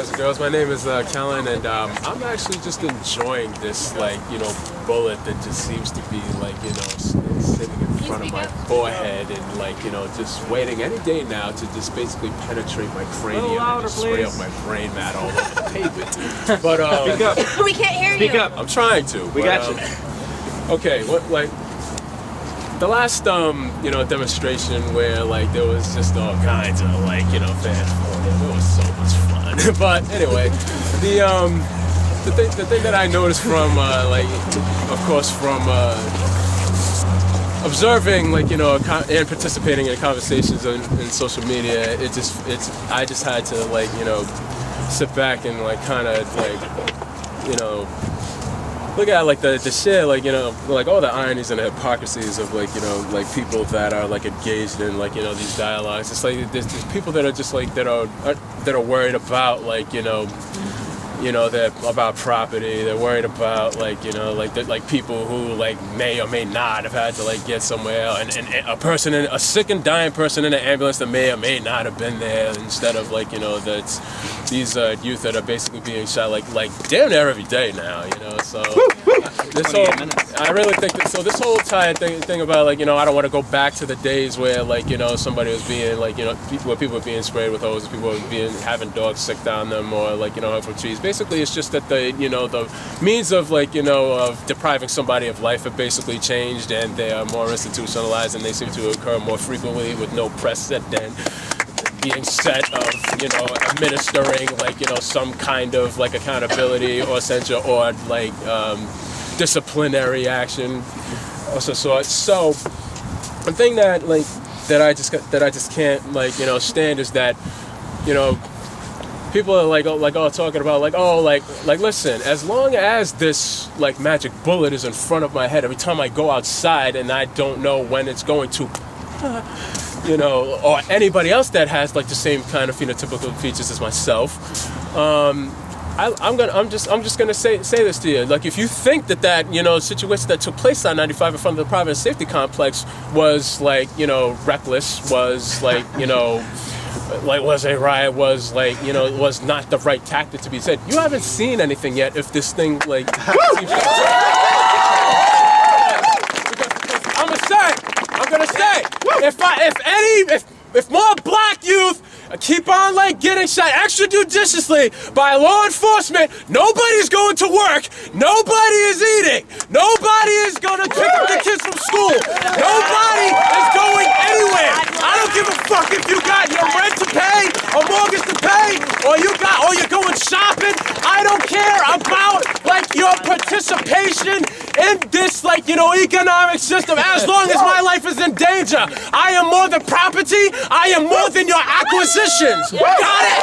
boys and girls. My name is Kellen, and I'm actually just enjoying this, bullet that just seems to be, sitting in front of my forehead and, just waiting any day now to just basically penetrate my cranium and just spray up my brain mat all over the pavement. But, Speak up. We can't hear you. Speak up. I'm trying to. We got you. Okay, the last, demonstration where, there was just all kinds of, fans. It was so much fun. But anyway, the thing that I noticed from, of course, from observing, and participating in conversations in social media, I just had to, sit back and, look at the shit, all the ironies and the hypocrisies of people that are engaged in these dialogues. It's there's people that are just that are worried about they're about property. They're worried about people who may or may not have had to get somewhere, and a sick and dying person in an ambulance that may or may not have been there, instead of that's these youth that are basically being shot damn near every day now, so this whole, I really think that, so this whole entire thing about I don't want to go back to the days where somebody was being where people were being sprayed with hoses, people were having dogs sick down them, or hung from trees. Basically, it's just that the means of of depriving somebody of life have basically changed, and they are more institutionalized, and they seem to occur more frequently with no precedent being set of administering some kind of accountability or censure or disciplinary action of some sort. So the thing that I just can't stand is that people are all talking about listen, as long as this magic bullet is in front of my head every time I go outside, and I don't know when it's going to or anybody else that has the same kind of phenotypical features as myself, I'm just gonna say this to you. If you think that situation that took place on 95 in front of the Providence Safety Complex was reckless, was was a riot, was was not the right tactic to be said, you haven't seen anything yet. If this thing because I'm gonna say if more black youth keep on getting shot extrajudiciously by law enforcement, nobody's going to work, nobody is eating, nobody is gonna pick up the kids from school, nobody is going anywhere. I don't give a fuck if you got your rent to pay, or mortgage to pay, or you're going shopping. I don't care about your participation in this economic system, as long as my life is in danger. I am more than property, I am more than your acquisitions. Got it?